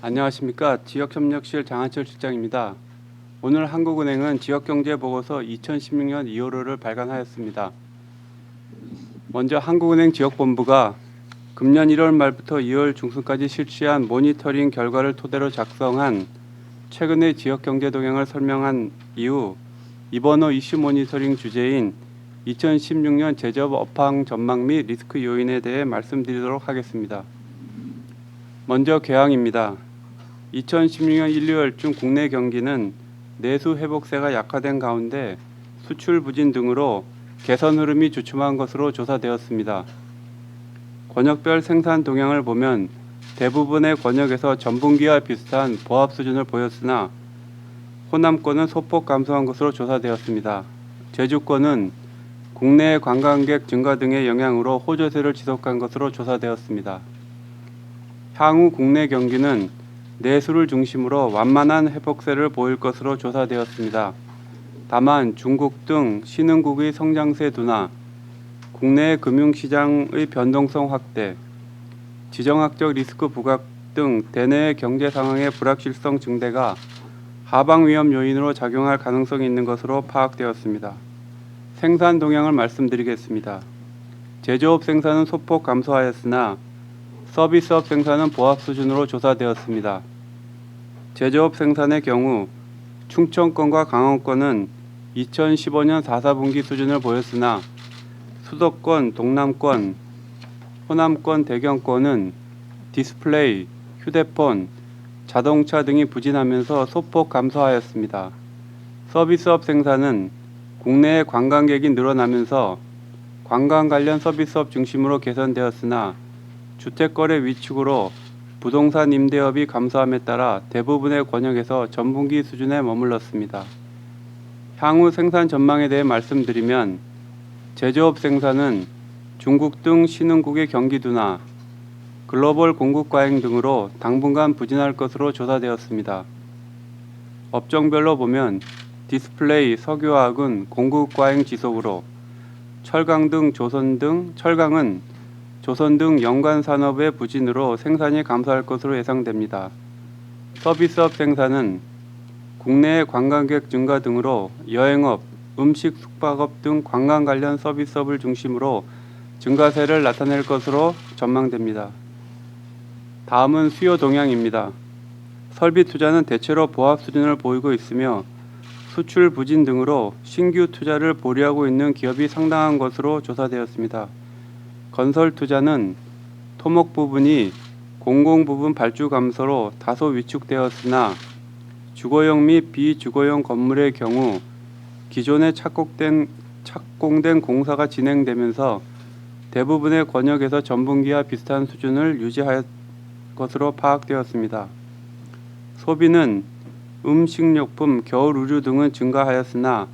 안녕하십니까. 지역협력실 장한철 실장입니다. 오늘 한국은행은 지역경제보고서 2016년 2월호를 발간하였습니다. 먼저 한국은행 지역본부가 금년 1월 말부터 2월 중순까지 실시한 모니터링 결과를 토대로 작성한 최근의 지역경제 동향을 설명한 이후 이번 호 이슈 모니터링 주제인 2016년 제조업 업황 전망 및 리스크 요인에 대해 말씀드리도록 하겠습니다. 먼저 개항입니다. 2016년 1, 2월중 국내 경기는 내수 회복세가 약화된 가운데 수출 부진 등으로 개선 흐름이 주춤한 것으로 조사되었습니다. 권역별 생산 동향을 보면 대부분의 권역에서 전분기와 비슷한 보합 수준을 보였으나 호남권은 소폭 감소한 것으로 조사되었습니다. 제주권은 국내 관광객 증가 등의 영향으로 호조세를 지속한 것으로 조사되었습니다. 향후 국내 경기는 내수를 중심으로 완만한 회복세를 보일 것으로 조사되었습니다. 다만 중국 등 신흥국의 성장세 둔화, 국내 금융시장의 변동성 확대, 지정학적 리스크 부각 등 대내 경제 상황의 불확실성 증대가 하방 위험 요인으로 작용할 가능성이 있는 것으로 파악되었습니다. 생산 동향을 말씀드리겠습니다. 제조업 생산은 소폭 감소하였으나 서비스업 생산은 보합 수준으로 조사되었습니다. 제조업 생산의 경우 충청권과 강원권은 2015년 4사분기 수준을 보였으나 수도권, 동남권, 호남권 대경권은 디스플레이, 휴대폰, 자동차 등이 부진하면서 소폭 감소하였습니다. 서비스업 생산은 국내의 관광객이 늘어나면서 관광 관련 서비스업 중심으로 개선되었으나 주택거래 위축으로 부동산 임대업이 감소함에 따라 대부분의 권역에서 전분기 수준에 머물렀습니다. 향후 생산 전망에 대해 말씀드리면 제조업 생산은 중국 등 신흥국의 경기 둔화, 글로벌 공급 과잉 등으로 당분간 부진할 것으로 조사되었습니다. 업종별로 보면 디스플레이, 석유화학은 공급 과잉 지속으로 철강은 조선 등 연관 산업의 부진으로 생산이 감소할 것으로 예상됩니다. 서비스업 생산은 국내 관광객 증가 등으로 여행업, 음식 숙박업 등 관광 관련 서비스업을 중심으로 증가세를 나타낼 것으로 전망됩니다. 다음은 수요 동향입니다. 설비 투자는 대체로 보합 수준을 보이고 있으며 수출 부진 등으로 신규 투자를 보류하고 있는 기업이 상당한 것으로 조사되었습니다. 건설 투자는 토목 부분이 공공 부분 발주 감소로 다소 위축되었으나 주거용 및 비주거용 건물의 경우 기존에 착공된 공사가 진행되면서 대부분의 권역에서 전분기와 비슷한 수준을 유지할 것으로 파악되었습니다. 소비는 음식료품, 겨울 의류 등은 증가하였으나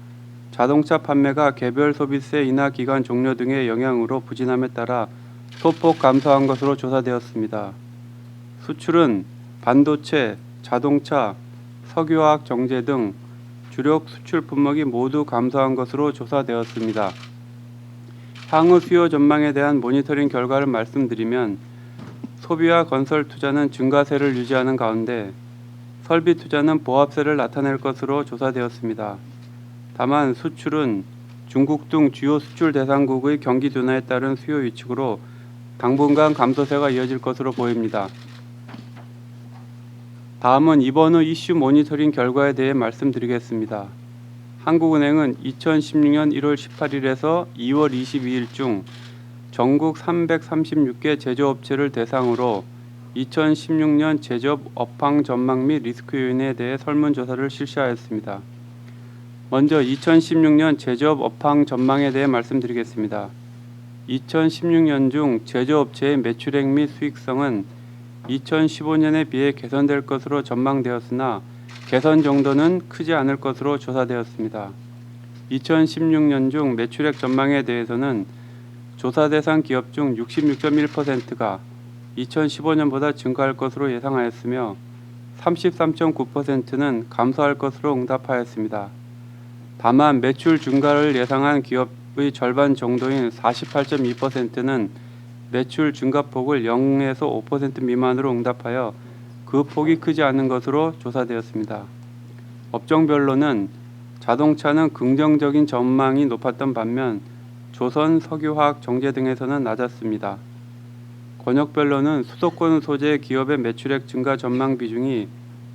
자동차 판매가 개별 소비세 인하 기간 종료 등의 영향으로 부진함에 따라 소폭 감소한 것으로 조사되었습니다. 수출은 반도체, 자동차, 석유화학 정제 등 주력 수출 품목이 모두 감소한 것으로 조사되었습니다. 향후 수요 전망에 대한 모니터링 결과를 말씀드리면 소비와 건설 투자는 증가세를 유지하는 가운데 설비 투자는 보합세를 나타낼 것으로 조사되었습니다. 다만 수출은 중국 등 주요 수출 대상국의 경기 둔화에 따른 수요 위축으로 당분간 감소세가 이어질 것으로 보입니다. 다음은 이번 후 이슈 모니터링 결과에 대해 말씀드리겠습니다. 한국은행은 2016년 1월 18일에서 2월 22일 중 전국 336개 제조업체를 대상으로 2016년 제조업 업황 전망 및 리스크 요인에 대해 설문조사를 실시하였습니다. 먼저 2016년 제조업 업황 전망에 대해 말씀드리겠습니다. 2016년 중 제조업체의 매출액 및 수익성은 2015년에 비해 개선될 것으로 전망되었으나 개선 정도는 크지 않을 것으로 조사되었습니다. 2016년 중 매출액 전망에 대해서는 조사 대상 기업 중 66.1%가 2015년보다 증가할 것으로 예상하였으며 33.9%는 감소할 것으로 응답하였습니다. 다만 매출 증가를 예상한 기업의 절반 정도인 48.2%는 매출 증가폭을 0에서 5% 미만으로 응답하여 그 그 폭이 크지 않은 것으로 조사되었습니다. 업종별로는 자동차는 긍정적인 전망이 높았던 반면 조선, 석유화학, 정제 등에서는 낮았습니다. 권역별로는 수도권 소재 기업의 매출액 증가 전망 비중이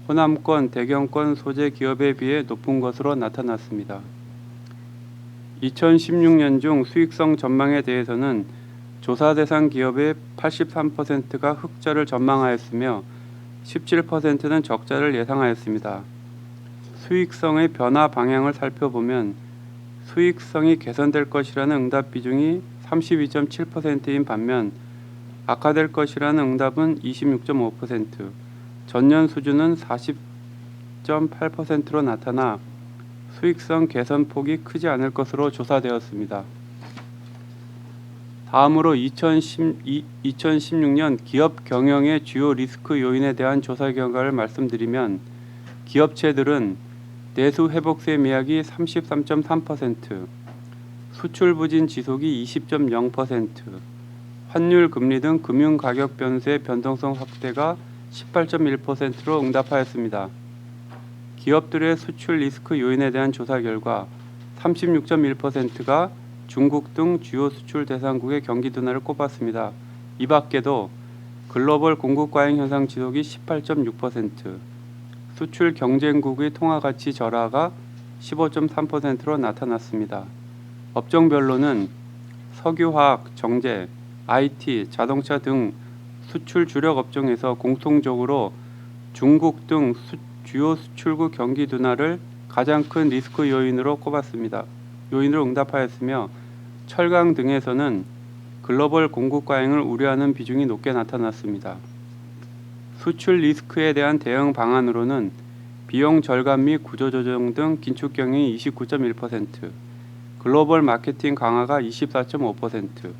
호남권, 대경권 소재 기업에 비해 높은 것으로 나타났습니다. 2016년 중 수익성 전망에 대해서는 조사 대상 기업의 83%가 흑자를 전망하였으며 17%는 적자를 예상하였습니다. 수익성의 변화 방향을 살펴보면 수익성이 개선될 것이라는 응답 비중이 32.7%인 반면 악화될 것이라는 응답은 26.5%, 전년 수준은 40.8%로 나타나 수익성 개선 폭이 크지 않을 것으로 조사되었습니다. 다음으로 2016년 기업 경영의 주요 리스크 요인에 대한 조사 결과를 말씀드리면 기업체들은 내수 회복세 미약이 33.3%, 수출 부진 지속이 20.0%, 환율 금리 등 금융 가격 변수의 변동성 확대가 18.1%로 응답하였습니다. 기업들의 수출 리스크 요인에 대한 조사 결과 36.1%가 중국 등 주요 수출 대상국의 경기 둔화를 꼽았습니다. 이 밖에도 글로벌 공급 과잉 현상 지속이 18.6%, 수출 경쟁국의 통화 가치 절하가 15.3%로 나타났습니다. 업종별로는 석유화학, 정제, IT, 자동차 등 수출 주력 업종에서 공통적으로 중국 등 주요 수출국 경기 둔화를 가장 큰 리스크 요인으로 꼽았습니다. 요인으로 응답하였으며 철강 등에서는 글로벌 공급 과잉을 우려하는 비중이 높게 나타났습니다. 수출 리스크에 대한 대응 방안으로는 비용 절감 및 구조 조정 등 긴축 경영이 29.1%, 글로벌 마케팅 강화가 24.5%,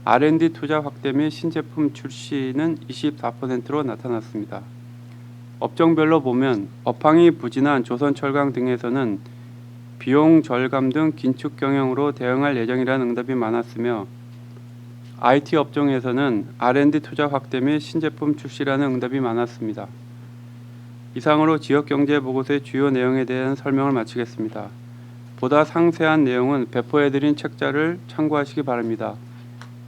R&D 투자 확대 및 신제품 출시는 24%로 나타났습니다. 업종별로 보면 업황이 부진한 조선철강 등에서는 비용 절감 등 긴축 경영으로 대응할 예정이라는 응답이 많았으며 IT 업종에서는 R&D 투자 확대 및 신제품 출시라는 응답이 많았습니다. 이상으로 지역경제보고서의 주요 내용에 대한 설명을 마치겠습니다. 보다 상세한 내용은 배포해드린 책자를 참고하시기 바랍니다.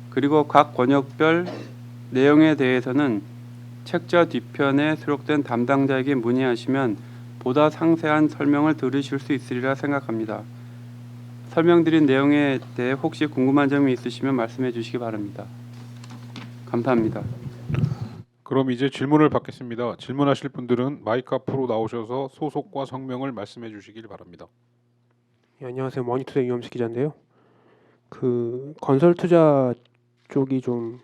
그리고 각 권역별 내용에 대해서는 책자 뒤편에 수록된 담당자에게 문의하시면 보다 상세한 설명을 들으실 수 있으리라 생각합니다. 설명드린 내용에 대해 혹시 궁금한 점이 있으시면 말씀해 주시기 바랍니다. 감사합니다. 그럼 이제 질문을 받겠습니다. 질문하실 분들은 마이크 앞으로 나오셔서 소속과 성명을 말씀해 주시길 바랍니다. 예, 안녕하세요. 머니투데이 유엄식 기자인데요. 그 건설 투자 쪽이 좀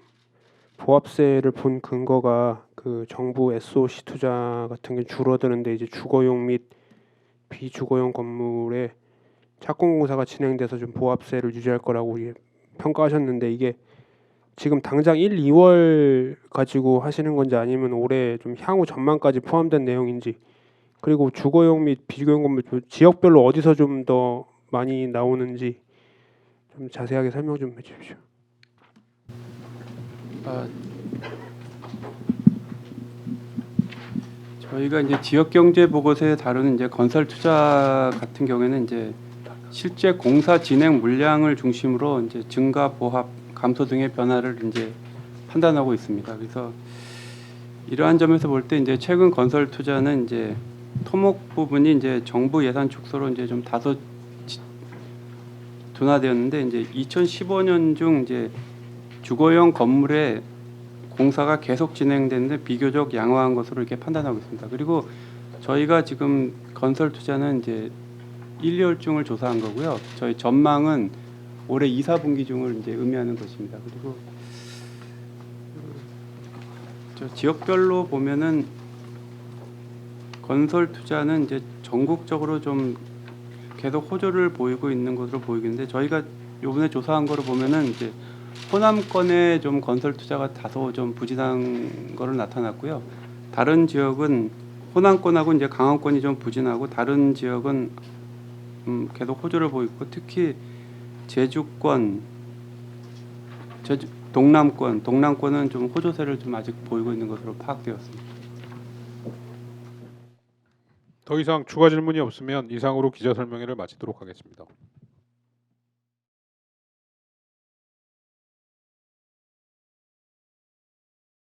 보합세를 본 근거가 그 정부 SOC 투자 같은 게 줄어드는데 이제 주거용 및 비주거용 건물에 착공공사가 진행돼서 좀 보합세를 유지할 거라고 평가하셨는데 이게 지금 당장 1, 2월 가지고 하시는 건지 아니면 올해 좀 향후 전망까지 포함된 내용인지, 그리고 주거용 및 비주거용 건물 지역별로 어디서 좀 더 많이 나오는지 좀 자세하게 설명 좀 해주십시오. 저희가 이제 지역경제 보고서에 다루는 이제 건설 투자 같은 경우에는 이제 실제 공사 진행 물량을 중심으로 이제 증가, 보합, 감소 등의 변화를 이제 판단하고 있습니다. 그래서 이러한 점에서 볼 때 이제 최근 건설 투자는 이제 토목 부분이 이제 정부 예산 축소로 이제 좀 다소 둔화되었는데 이제 2015년 중 이제 주거용 건물의 공사가 계속 진행되는데 비교적 양호한 것으로 이렇게 판단하고 있습니다. 그리고 저희가 지금 건설 투자는 이제 1, 2월 중을 조사한 거고요. 저희 전망은 올해 2, 4분기 중을 이제 의미하는 것입니다. 그리고 저 지역별로 보면은 건설 투자는 이제 전국적으로 좀 계속 호조를 보이고 있는 것으로 보이는데 저희가 이번에 조사한 거로 보면은 이제 호남권에 좀 건설 투자가 다소 좀 부진한 거로 나타났고요. 다른 지역은 호남권하고 이제 강원권이 좀 부진하고 다른 지역은 계속 호조를 보이고 특히 제주권, 동남권은 좀 호조세를 좀 아직 보이고 있는 것으로 파악되었습니다. 더 이상 추가 질문이 없으면 이상으로 기자 설명회를 마치도록 하겠습니다.